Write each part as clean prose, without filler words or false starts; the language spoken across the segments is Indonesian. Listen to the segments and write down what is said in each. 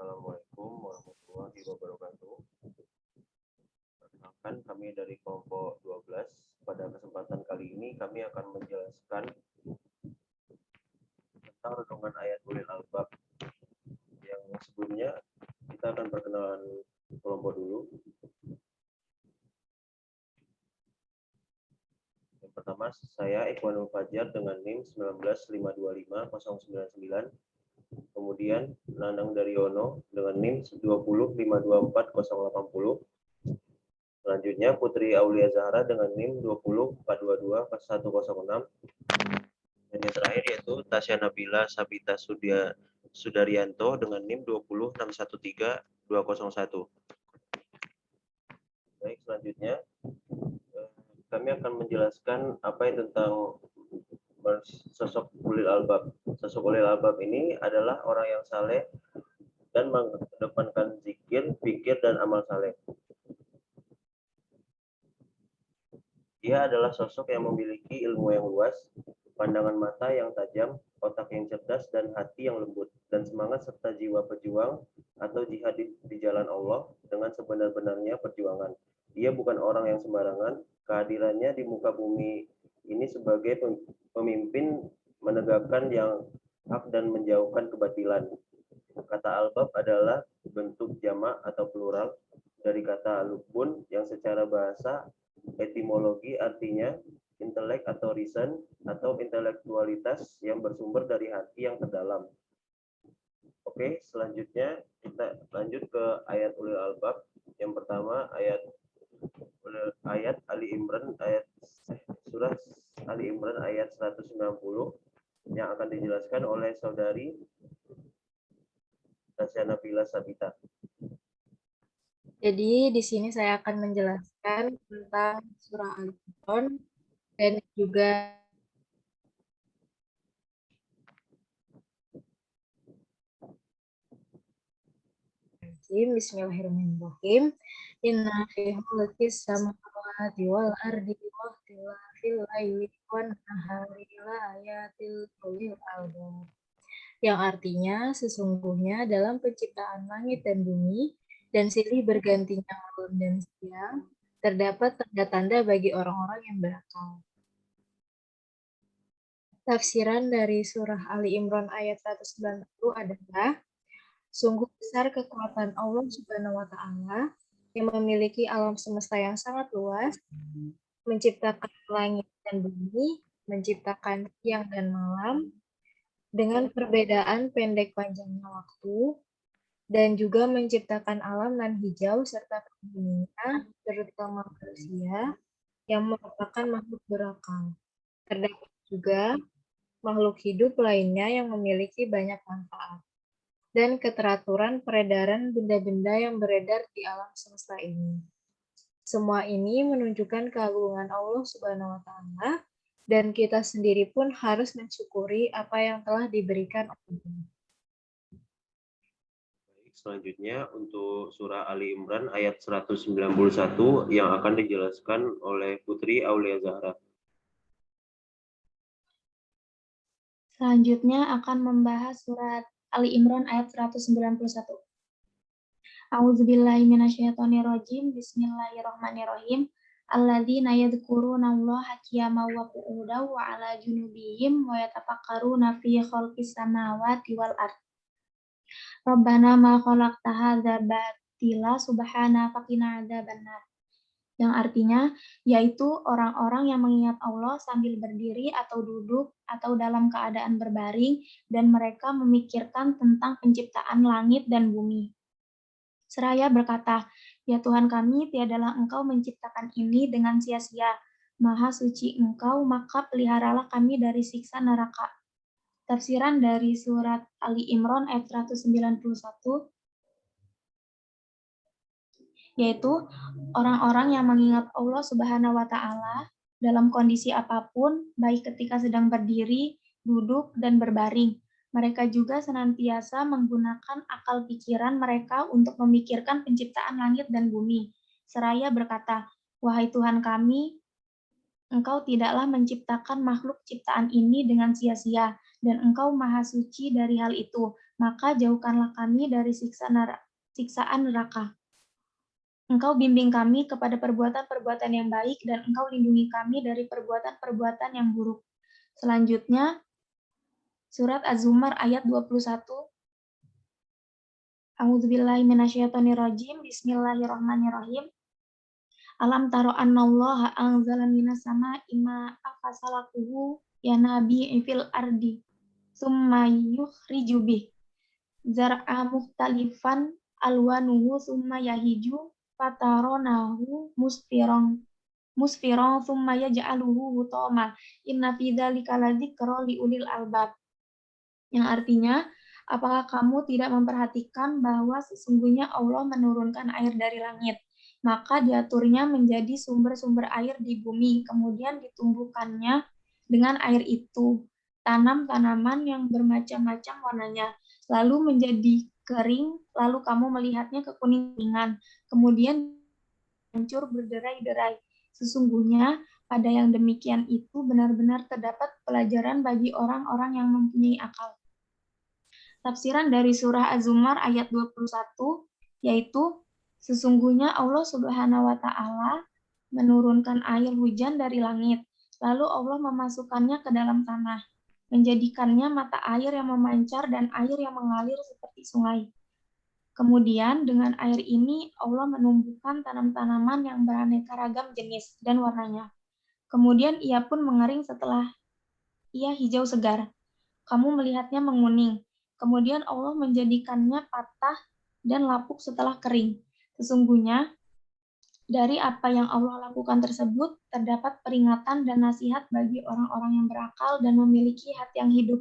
Assalamualaikum warahmatullahi wabarakatuh. Perkenalkan, kami dari kelompok 12. Pada kesempatan kali ini kami akan menjelaskan tentang renungan ayat ulil albab. Yang sebelumnya kita akan perkenalan kelompok dulu. Yang pertama, saya Ikhwanul Fajar dengan NIM 19525 099. Kemudian Nanang Daryono dengan NIM 20524 080. Selanjutnya Putri Aulia Zahra dengan NIM 20422 106. Dan yang terakhir yaitu Tasya Nabila Sabita Sudaryanto dengan NIM 20613 201. Baik, selanjutnya kami akan menjelaskan apa yang tentang sosok ulil albab. Sosok ulil albab ini adalah orang yang saleh dan mengedepankan zikir, fikir, dan amal saleh. Dia adalah sosok yang memiliki ilmu yang luas, pandangan mata yang tajam, otak yang cerdas, dan hati yang lembut, dan semangat serta jiwa pejuang atau jihad di jalan Allah dengan sebenar-benarnya perjuangan. Dia bukan orang yang sembarangan. Kehadirannya di muka bumi ini sebagai pemimpin menegakkan yang hak dan menjauhkan kebatilan. Kata albab adalah bentuk jamak atau plural dari kata lubun yang secara bahasa etimologi artinya intelek atau reason atau intelektualitas yang bersumber dari hati yang terdalam. Oke, selanjutnya kita lanjut ke ayat ulil albab. Yang pertama ayat Ali Imran surah Ali Imran ayat 190 yang akan dijelaskan oleh saudari Tasya Nabila Sabita. Jadi di sini saya akan menjelaskan tentang surah Al-Imran dan juga Bismillahirrahmanirrahim. Inna fi khalqis samawati wal ardi wa ikhtilafil laili wan nahari laayatil ulil albab. Yang artinya sesungguhnya dalam penciptaan langit dan bumi dan silih bergantinya malam dan siang terdapat tanda-tanda bagi orang-orang yang berakal. Tafsiran dari surah Ali Imran ayat 190 adalah sungguh besar kekuatan Allah Subhanahu wa Ta'ala yang memiliki alam semesta yang sangat luas, menciptakan langit dan bumi, menciptakan siang dan malam, dengan perbedaan pendek panjangnya waktu, dan juga menciptakan alam nan hijau serta penghuninya, terutama manusia, yang merupakan makhluk berakal. Terdapat juga makhluk hidup lainnya yang memiliki banyak manfaat dan keteraturan peredaran benda-benda yang beredar di alam semesta ini. Semua ini menunjukkan keagungan Allah Subhanahu wa Ta'ala, dan kita sendiri pun harus mensyukuri apa yang telah diberikan oleh. Selanjutnya untuk surah Ali Imran ayat 191 yang akan dijelaskan oleh Putri Aulia Zahra. Selanjutnya akan membahas surat Ali Imran ayat 191. A'udzubillahi minasyaitonirrajim. Bismillahirrahmanirrahim. Alladzina yadhkurunallaha qiyaman wa qu'udan wa 'ala junubihim wa yatafakkaruna fi khalqis samawati wal ardh. Rabbana ma khalaqta hadza batila subhana faqina adzabannar. Yang artinya yaitu orang-orang yang mengingat Allah sambil berdiri atau duduk atau dalam keadaan berbaring dan mereka memikirkan tentang penciptaan langit dan bumi. Seraya berkata, ya Tuhan kami, tiadalah Engkau menciptakan ini dengan sia-sia. Maha suci Engkau, maka peliharalah kami dari siksa neraka. Tafsiran dari surat Ali Imran ayat 191, yaitu orang-orang yang mengingat Allah Subhanahu wa Ta'ala dalam kondisi apapun, baik ketika sedang berdiri, duduk, dan berbaring. Mereka juga senantiasa menggunakan akal pikiran mereka untuk memikirkan penciptaan langit dan bumi. Seraya berkata, wahai Tuhan kami, Engkau tidaklah menciptakan makhluk ciptaan ini dengan sia-sia. dan Engkau Maha Suci dari hal itu. Maka jauhkanlah kami dari siksaan neraka. Engkau bimbing kami kepada perbuatan-perbuatan yang baik, dan Engkau lindungi kami dari perbuatan-perbuatan yang buruk. Selanjutnya, surat Az-Zumar ayat 21. A'udzubillahi minasyaitonirrajim. Bismillahirrahmanirrahim. Alam taro annallaha anzala minas sama'i ma'a fasalakuhu ya nabi fil ardi summa yukhriju bih zar'a mukhtalifan alwanuhu summa yahiju fataronahu musfiron summa yaj'aluhu hutama inna fi dzalika ladzikra liulil albab. Yang artinya, apakah kamu tidak memperhatikan bahwa sesungguhnya Allah menurunkan air dari langit, maka diaturnya menjadi sumber-sumber air di bumi, kemudian ditumbuhkannya dengan air itu tanam-tanaman yang bermacam-macam warnanya, lalu menjadi kering, lalu kamu melihatnya kekuningan, kemudian hancur berderai-derai. Sesungguhnya pada yang demikian itu benar-benar terdapat pelajaran bagi orang-orang yang mempunyai akal. Tafsiran dari surah Az-Zumar ayat 21, yaitu sesungguhnya Allah Subhanahu wa Ta'ala menurunkan air hujan dari langit, lalu Allah memasukkannya ke dalam tanah, menjadikannya mata air yang memancar dan air yang mengalir seperti sungai. Kemudian dengan air ini Allah menumbuhkan tanam-tanaman yang beraneka ragam jenis dan warnanya. Kemudian ia pun mengering setelah ia hijau segar. Kamu melihatnya menguning. Kemudian Allah menjadikannya patah dan lapuk setelah kering. Sesungguhnya dari apa yang Allah lakukan tersebut terdapat peringatan dan nasihat bagi orang-orang yang berakal dan memiliki hati yang hidup.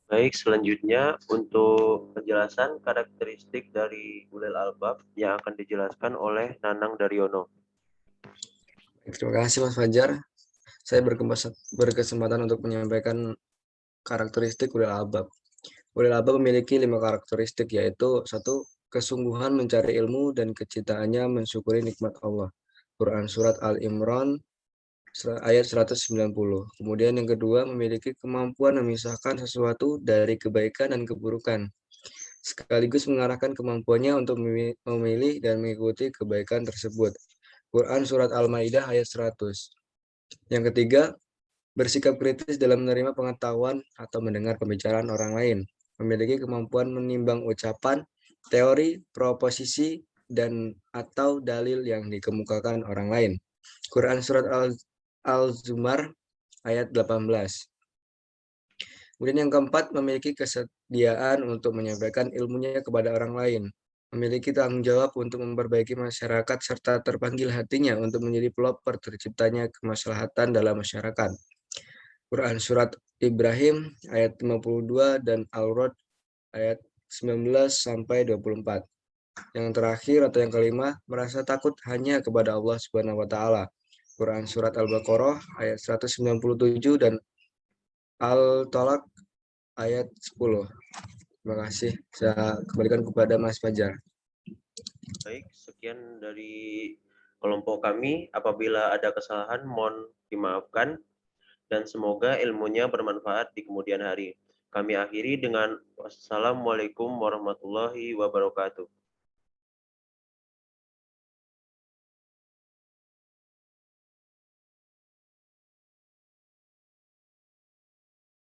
Baik, selanjutnya untuk penjelasan karakteristik dari ulil albab yang akan dijelaskan oleh Nanang Daryono. Terima kasih Mas Fajar. Saya berkesempatan untuk menyampaikan karakteristik ulil albab. Ulil albab memiliki 5 karakteristik, yaitu 1. Kesungguhan mencari ilmu dan kecintaannya mensyukuri nikmat Allah. Quran Surat Al-Imran ayat 190. Kemudian yang kedua, memiliki kemampuan memisahkan sesuatu dari kebaikan dan keburukan, sekaligus mengarahkan kemampuannya untuk memilih dan mengikuti kebaikan tersebut. Quran Surat Al-Maidah ayat 100. Yang ketiga, bersikap kritis dalam menerima pengetahuan atau mendengar pembicaraan orang lain, memiliki kemampuan menimbang ucapan, teori, proposisi, dan atau dalil yang dikemukakan orang lain. Quran Surat Al-Zumar ayat 18. Kemudian yang keempat, memiliki kesediaan untuk menyampaikan ilmunya kepada orang lain, memiliki tanggung jawab untuk memperbaiki masyarakat serta terpanggil hatinya untuk menjadi pelopor terciptanya kemaslahatan dalam masyarakat. Quran Surat Ibrahim ayat 52 dan Al-Rod ayat 19-24. Yang terakhir atau yang kelima, merasa takut hanya kepada Allah Subhanahu wa Ta'ala. Quran Surat Al-Baqarah ayat 197 dan Al-Talaq ayat 10. Terima kasih. Saya kembalikan kepada Mas Fajar. Baik, sekian dari kelompok kami. Apabila ada kesalahan, mohon dimaafkan. Dan semoga ilmunya bermanfaat di kemudian hari. Kami akhiri dengan wassalamualaikum warahmatullahi wabarakatuh.